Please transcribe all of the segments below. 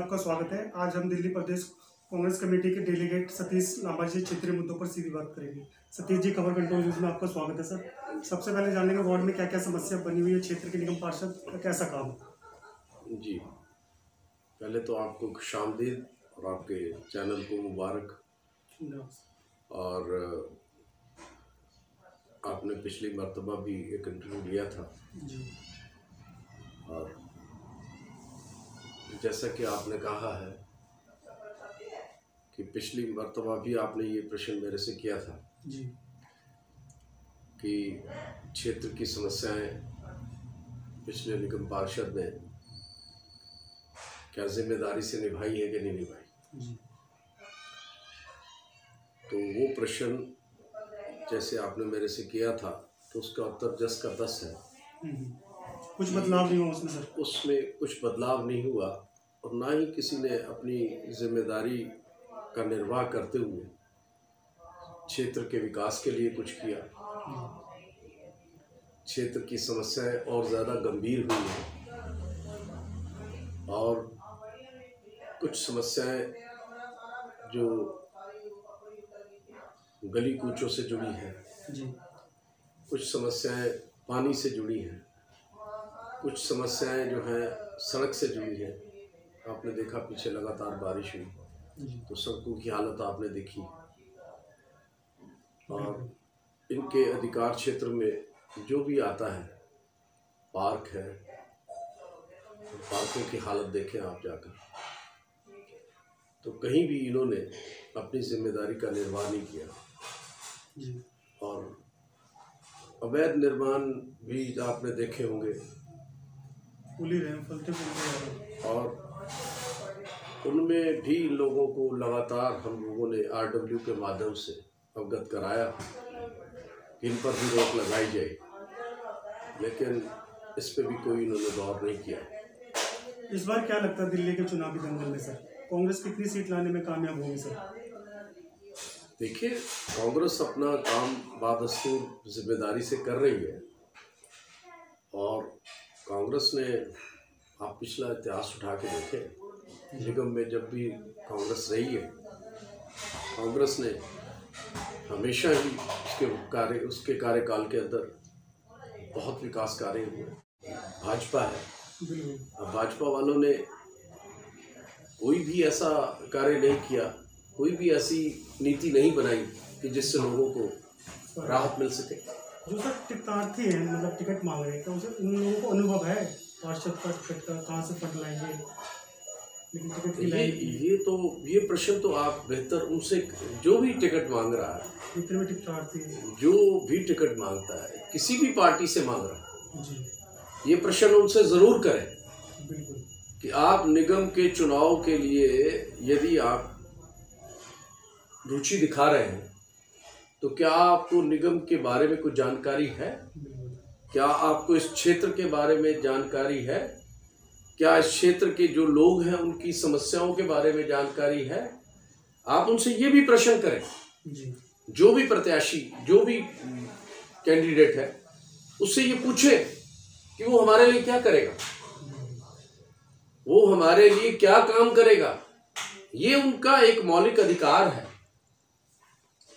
आपका स्वागत है। आज हम दिल्ली प्रदेश कांग्रेस कमेटी के डेलीगेट सतीश लांबा जी क्षेत्रीय मुद्दों पर सीधी बात करेंगे। सतीश जी, खबर कंट्रोल न्यूज में आपका स्वागत है सर। सबसे पहले जानेंगे वार्ड में क्या क्या समस्या बनी हुई है, क्षेत्र के निगम पार्षद का कैसा काम है। जी, पहले तो आपको खुशामदीद और आपके चैनल को मुबारक। और आपने पिछली मर्तबा भी एक इंटरव्यू लिया था जी। और जैसा कि आपने कहा है कि पिछली मर्तबा भी आपने ये प्रश्न मेरे से किया था जी कि क्षेत्र की समस्याएं पिछले निगम पार्षद ने क्या जिम्मेदारी से निभाई है कि नहीं निभाई जी। तो वो प्रश्न जैसे आपने मेरे से किया था तो उसका उत्तर 10 का 10 है। कुछ बदलाव नहीं हुआ उसमें सर? उसमें कुछ बदलाव नहीं हुआ और ना ही किसी ने अपनी जिम्मेदारी का निर्वाह करते हुए क्षेत्र के विकास के लिए कुछ किया। क्षेत्र की समस्याएं और ज़्यादा गंभीर हुई हैं और कुछ समस्याएं जो गली कूचों से जुड़ी हैं, कुछ समस्याएं पानी से जुड़ी हैं, कुछ समस्याएं जो हैं सड़क से जुड़ी हैं। आपने देखा पीछे लगातार बारिश हुई तो सड़कों की हालत आपने देखी और इनके अधिकार क्षेत्र में जो भी आता है, पार्क है, पार्कों की हालत देखें आप जाकर, तो कहीं भी इन्होंने अपनी जिम्मेदारी का निर्वाह नहीं किया। और अवैध निर्माण भी आपने देखे होंगे और उनमें भी लोगों को लगातार हम लोगों ने RW के माध्यम से अवगत कराया कि इन पर भी रोक लगाई जाए, लेकिन इस पे भी कोई इन्होंने गौर नहीं किया। इस बार क्या लगता है दिल्ली के चुनावी दंगल में सर, कांग्रेस कितनी सीट लाने में कामयाब होगी सर? देखिए, कांग्रेस अपना काम बादस्तूर जिम्मेदारी से कर रही है और कांग्रेस ने, आप पिछला इतिहास उठा के देखें, निगम में जब भी कांग्रेस रही है, कांग्रेस ने हमेशा ही उसके कार्यकाल के अंदर बहुत विकास कार्य हुए। भाजपा है, अब भाजपा वालों ने कोई भी ऐसा कार्य नहीं किया, कोई भी ऐसी नीति नहीं बनाई कि जिससे लोगों को राहत मिल सके। जो सर टिकटार्थी हैं, मतलब टिकट मांग रहे हैं, तो उसे उन लोगों को अनुभव है पार्षद का टिकट का, कहाँ से फंड लाएंगे, लेकिन टिकट की ये प्रश्न तो आप बेहतर उनसे, जो भी टिकट मांग रहा है, जितने भी टिकटार्थी हैं, जो भी टिकट मांगता है, किसी भी पार्टी से मांग रहा है, ये प्रश्न उनसे जरूर करें कि आप निगम के चुनाव के लिए यदि आप रुचि दिखा रहे हैं तो क्या आपको निगम के बारे में कुछ जानकारी है? क्या आपको इस क्षेत्र के बारे में जानकारी है? क्या इस क्षेत्र के जो लोग हैं उनकी समस्याओं के बारे में जानकारी है? आप उनसे ये भी प्रश्न करें, जो भी प्रत्याशी, जो भी कैंडिडेट है, उससे ये पूछे कि वो हमारे लिए क्या करेगा, वो हमारे लिए क्या काम करेगा। ये उनका एक मौलिक अधिकार है।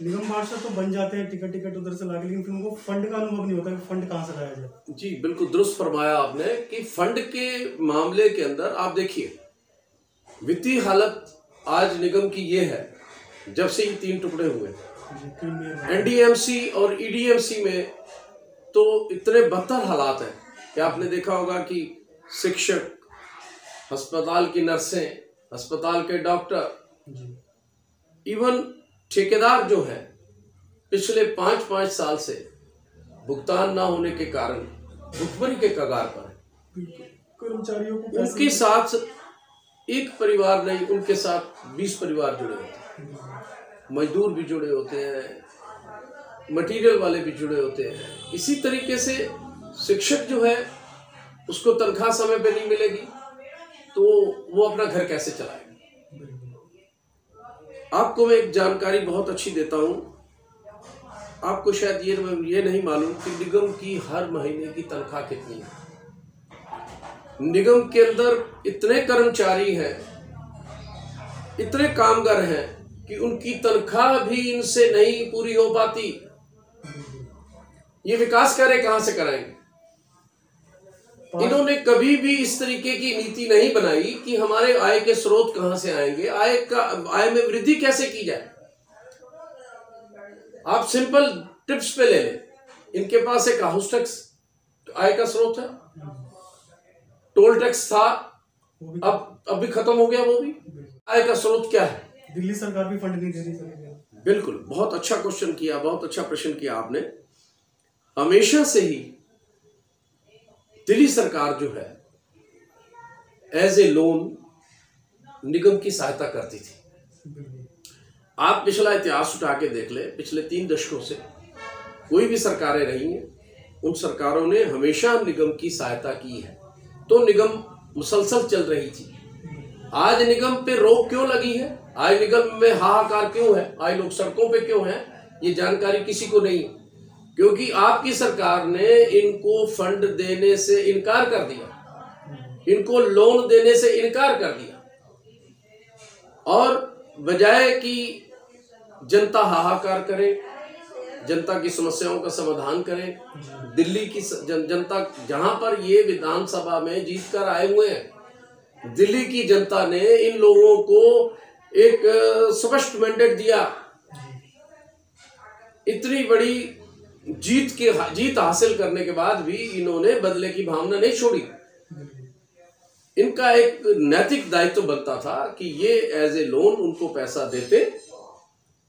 निगम पार्षद तो बन जाते हैं टिकट उधर से लाके, लेकिन फिर उनको फंड का अनुभव नहीं होता कि फंड कहाँ से लाया जाए। जी बिल्कुल दुरुस्त फरमाया आपने कि फंड के मामले के अंदर आप देखिए, वित्तीय हालत आज निगम की ये है, जब से ये 3 टुकड़े हुए, NDMC और EDMC में तो इतने बदतर हालात हैं कि आपने देखा होगा कि शिक्षक, अस्पताल की नर्सें, अस्पताल के डॉक्टर, इवन ठेकेदार जो है पिछले 5-5 साल से भुगतान ना होने के कारण भुखमरी के कगार पर है। कर्मचारियों को उनके साथ एक परिवार नहीं, उनके साथ 20 परिवार जुड़े होते हैं, मजदूर भी जुड़े होते हैं, मटेरियल वाले भी जुड़े होते हैं। इसी तरीके से शिक्षक जो है उसको तनख्वाह समय पे नहीं मिलेगी तो वो अपना घर कैसे चलाएगा। आपको मैं एक जानकारी बहुत अच्छी देता हूं, आपको शायद ये नहीं मालूम कि निगम की हर महीने की तनख्वाह कितनी है। निगम के अंदर इतने कर्मचारी हैं इतने कामगार हैं कि उनकी तनख्वाह भी इनसे नहीं पूरी हो पाती। ये विकास कार्य कहां से कराएंगे? इन्होंने कभी भी इस तरीके की नीति नहीं बनाई कि हमारे आय के स्रोत कहां से आएंगे, आय में वृद्धि कैसे की जाए। आप सिंपल टिप्स पे ले लें, इनके पास एक हाउस टैक्स आय का स्रोत है, टोल टैक्स था, अब भी खत्म हो गया, वो भी आय का स्रोत क्या है? दिल्ली सरकार भी फंड नहीं दे रही। बिल्कुल, बहुत अच्छा क्वेश्चन किया, बहुत अच्छा प्रश्न किया आपने। हमेशा से ही दिल्ली सरकार जो है एज ए लोन निगम की सहायता करती थी। आप पिछला इतिहास उठा के देख ले, पिछले 3 दशकों से कोई भी सरकारें रही हैं, उन सरकारों ने हमेशा निगम की सहायता की है, तो निगम मुसलसल चल रही थी। आज निगम पे रोक क्यों लगी है, आज निगम में हाहाकार क्यों है, आज लोग सड़कों पे क्यों हैं, ये जानकारी किसी को नहीं है। क्योंकि आपकी सरकार ने इनको फंड देने से इनकार कर दिया, इनको लोन देने से इनकार कर दिया, और बजाय कि जनता हाहाकार करे, जनता की समस्याओं का समाधान करे, दिल्ली की जनता जहां पर ये विधानसभा में जीत कर आए हुए हैं, दिल्ली की जनता ने इन लोगों को एक स्पष्ट मैंडेट दिया। इतनी बड़ी जीत हासिल करने के बाद भी इन्होंने बदले की भावना नहीं छोड़ी। इनका एक नैतिक दायित्व बनता था कि ये एज ए लोन उनको पैसा देते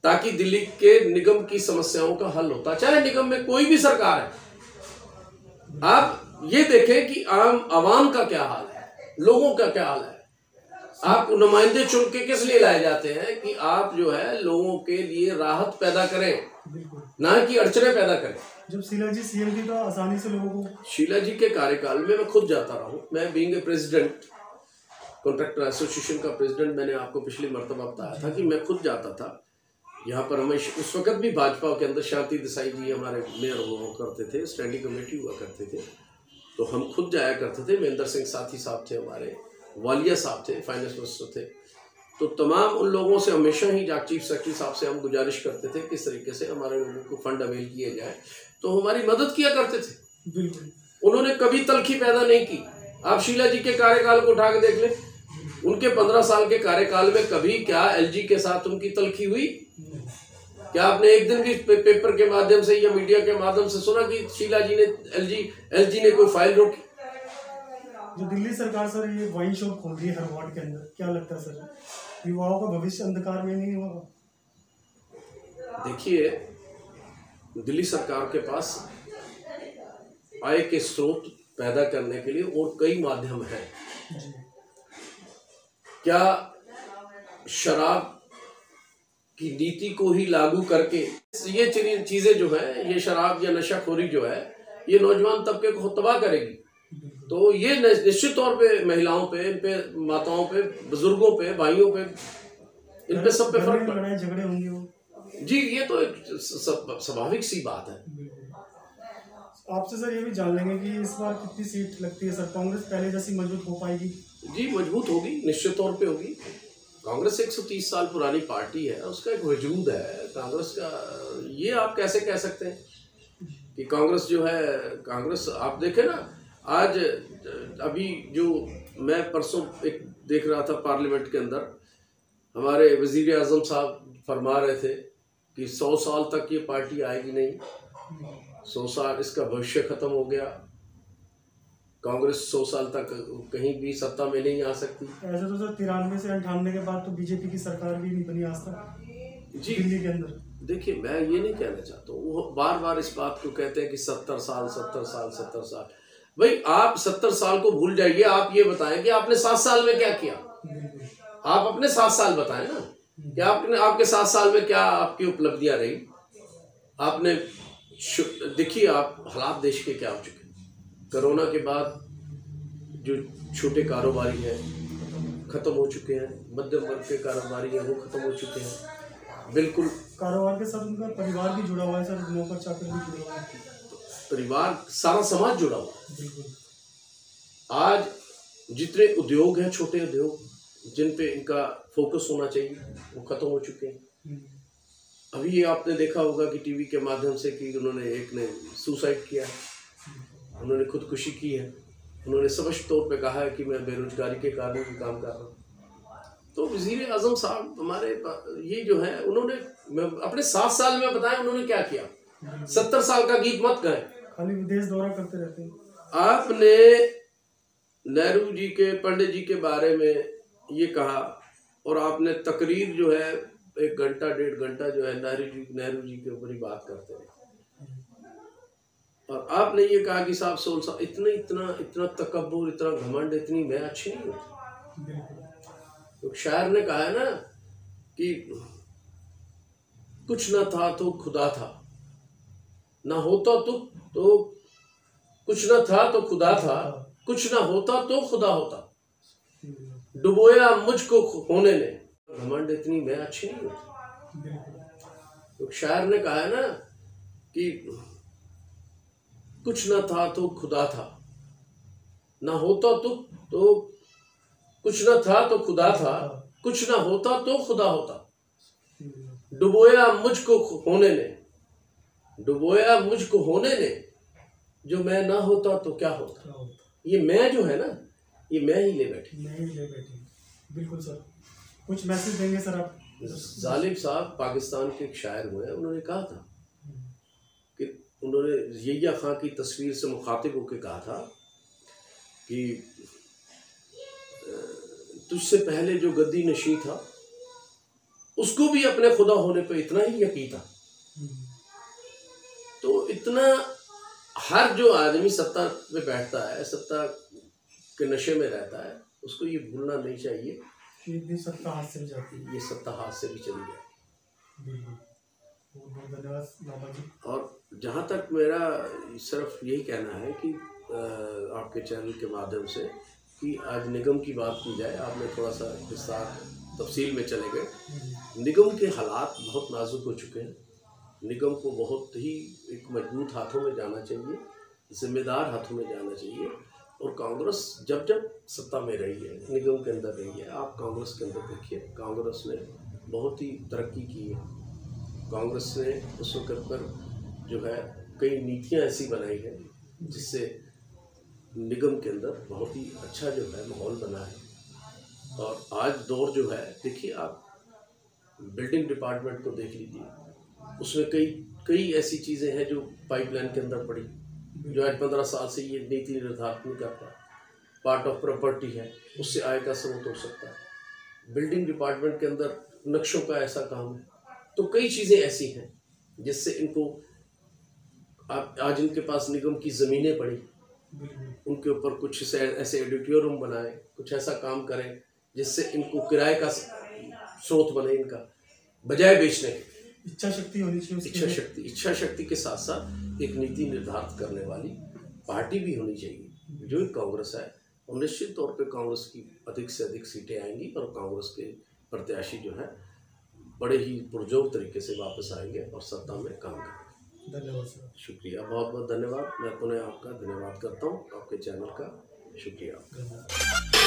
ताकि दिल्ली के निगम की समस्याओं का हल होता, चाहे निगम में कोई भी सरकार है। आप ये देखें कि आवाम का क्या हाल है, लोगों का क्या हाल है। आप नुमाइंदे चुन के किस लिए लाए जाते हैं कि आप जो है लोगों के लिए राहत पैदा करें, ना कि अड़चने पैदा करें। जब शीला जी सीएम थी तो आसानी से लोगों को, शीला जी के कार्यकाल में मैं खुद जाता रहा हूँ। मैं being a president, contractor association का प्रेसिडेंट, मैंने आपको पिछली मर्तबा बताया था कि मैं खुद जाता था यहाँ पर। हमें उस वक्त भी भाजपा के अंदर शांति देसाई जी हमारे मेयर हुआ करते थे, स्टैंडिंग कमेटी हुआ करते थे, तो हम खुद जाया करते थे। महेंद्र सिंह साथी साहब थे, हमारे वालिया साहब थे, फाइनेंस मिनिस्टर थे, तो तमाम उन लोगों से हमेशा ही चीफ सेक्रेटरी साहब से हम गुजारिश करते थे किस तरीके से हमारे लोगों को फंड अवेल किए जाए, तो हमारी मदद किया करते थे। बिल्कुल, उन्होंने कभी तलखी पैदा नहीं की। आप शीला जी के कार्यकाल को उठा के देख लें, उनके 15 साल के कार्यकाल में कभी क्या एलजी के साथ उनकी तलखी हुई? क्या आपने एक दिन भी पेपर के माध्यम से या मीडिया के माध्यम से सुना कि शीला जी ने एलजी ने कोई फाइल रोकी? जो दिल्ली सरकार सर ये वाइन शॉप खोल रही है हर वार्ड के अंदर, क्या लगता है सर, युवाओं का भविष्य अंधकार में नहीं होगा? देखिए, दिल्ली सरकार के पास आय के स्रोत पैदा करने के लिए और कई माध्यम हैं। क्या शराब की नीति को ही लागू करके ये चीजें जो है, ये शराब या नशाखोरी जो है, ये नौजवान तबके को तबाह करेगी? तो ये निश्चित तौर पे महिलाओं पे, इन पे, माताओं पे, बुजुर्गों पे, भाइयों पे, इन पे सब पे फर्क पड़े, झगड़े होंगे वो। जी, ये तो एक स्वाभाविक सी बात है। आपसे सर ये भी जान लेंगे कि इस बार कितनी सीट लगती है सर, कांग्रेस पहले जैसी मजबूत हो पाएगी? जी, मजबूत होगी, निश्चित तौर पे होगी। कांग्रेस 130 साल पुरानी पार्टी है, उसका एक वजूद है कांग्रेस का। ये आप कैसे कह सकते हैं कि कांग्रेस जो है, कांग्रेस आप देखें ना, आज अभी जो मैं परसों एक देख रहा था पार्लियामेंट के अंदर, हमारे वजीर आजम साहब फरमा रहे थे कि 100 साल तक ये पार्टी आएगी नहीं, 100 साल इसका भविष्य खत्म हो गया, कांग्रेस 100 साल तक कहीं भी सत्ता में नहीं आ सकती। ऐसे तो सर 93 से 98 के बाद तो बीजेपी की सरकार भी नहीं बनी आज तक जी दिल्ली के अंदर। देखिए, मैं ये नहीं कहना चाहता हूँ, वो बार बार इस बात को कहते हैं कि 70 साल 70 साल 70 साल। भाई, आप 70 साल को भूल जाइए, आप ये बताएं कि आपने 7 साल में क्या किया। आप अपने 7 साल बताएं ना, कि आपके 7 साल में क्या आपकी उपलब्धियां रही। आपने देखिए, आप हालात देश के क्या हो चुके हैं। कोरोना के बाद जो छोटे कारोबारी हैं खत्म हो चुके हैं, मध्यम वर्ग के कारोबारी हैं वो खत्म हो चुके हैं। बिल्कुल, कारोबार के साथ उनका परिवार भी जुड़ा हुआ है सर, नौकर चाकर भी जुड़े हुए हैं, परिवार, सारा समाज जुड़ा हुआ है। आज जितने उद्योग हैं, छोटे उद्योग, जिन पे इनका फोकस होना चाहिए वो खत्म हो चुके हैं। अभी ये आपने देखा होगा कि टीवी के माध्यम से कि उन्होंने एक ने सुसाइड किया है, उन्होंने खुदकुशी की है, उन्होंने स्पष्ट तौर पे कहा है कि मैं बेरोजगारी के कारण भी काम कर रहा हूँ। तो वज़ीर आज़म साहब हमारे ये जो है उन्होंने अपने 7 साल में बताएं उन्होंने क्या किया। 70 साल का गीत मत गाएं, खाली विदेश दौरा करते रहते हैं। आपने नेहरू जी के, पंडित जी के बारे में ये कहा और आपने तकरीर जो है 1 घंटा 1.5 घंटा जो है नेहरू जी के ऊपर ही बात करते रहे। और आपने ये कहा कि साहब 16 साल इतना तकब्बुर, इतना घमंड, इतनी मैं अच्छी नहीं होती। तो शायर ने कहा है ना कि कुछ ना था तो खुदा था, ना होता तो कुछ ना था तो खुदा था, कुछ ना होता तो खुदा होता, डुबोया मुझको होने ने, घमंड इतनी मैं अच्छी नहीं होती। तो शायर ने कहा है ना कि कुछ ना था तो खुदा था, ना होता तो कुछ ना था तो खुदा था, कुछ ना होता तो खुदा होता, डुबोया मुझको होने ने, डुबोया मुझको होने ने, जो मैं ना होता तो क्या होता। ये मैं जो है ना, ये मैं ही ले बैठी। बिल्कुल सर, कुछ मैसेज देंगे सर आप? जालिब साहब पाकिस्तान के एक शायर हुए, उन्होंने कहा था कि उन्होंने यहिया खां की तस्वीर से मुखातिब होकर कहा था कि तुझसे पहले जो गद्दी नशी था उसको भी अपने खुदा होने पे इतना ही यकीन था। तो इतना हर जो आदमी सत्ता में बैठता है, सत्ता के नशे में रहता है, उसको ये भूलना नहीं चाहिए कि सत्ता हाथ से भी जाती है, ये सत्ता हाथ से भी चली जाए। बहुत धन्यवाद बाबा जी। और जहाँ तक मेरा सिर्फ यही कहना है कि आपके चैनल के माध्यम से कि आज निगम की बात की जाए, आपने थोड़ा सा विस्तार तफसील में चले गए। निगम के हालात बहुत नाजुक हो चुके हैं, निगम को बहुत ही एक मजबूत हाथों में जाना चाहिए, जिम्मेदार हाथों में जाना चाहिए। और कांग्रेस जब सत्ता में रही है, निगम के अंदर रही है, आप कांग्रेस के अंदर देखिए, कांग्रेस ने बहुत ही तरक्की की है। कांग्रेस ने उस वक़्त पर जो है कई नीतियाँ ऐसी बनाई हैं जिससे निगम के अंदर बहुत ही अच्छा जो है माहौल बना है। और आज दौर जो है, देखिए आप बिल्डिंग डिपार्टमेंट को देख लीजिए, उसमें कई ऐसी चीज़ें हैं जो पाइपलाइन के अंदर पड़ी, जो आज 15 साल से ये नीति निर्धारित नहीं करता। पार्ट ऑफ प्रॉपर्टी है, उससे आय का स्रोत हो सकता है। बिल्डिंग डिपार्टमेंट के अंदर नक्शों का ऐसा काम है। तो कई चीज़ें ऐसी हैं जिससे इनको आज इनके पास निगम की ज़मीनें पड़ी, उनके ऊपर कुछ ऐसे एडिटोरियम बनाए, कुछ ऐसा काम करें जिससे इनको किराए का स्रोत बने इनका, बजाय बेचने के। इच्छा शक्ति होनी चाहिए। इच्छा शक्ति के साथ साथ एक नीति निर्धारित करने वाली पार्टी भी होनी चाहिए, जो कांग्रेस है। और निश्चित तौर पे कांग्रेस की अधिक से अधिक सीटें आएंगी और कांग्रेस के प्रत्याशी जो है बड़े ही पुरजोर तरीके से वापस आएंगे और सत्ता में काम करेंगे। धन्यवाद सर। शुक्रिया, बहुत बहुत धन्यवाद। मैं पुनः आपका धन्यवाद करता हूँ, आपके चैनल का शुक्रिया।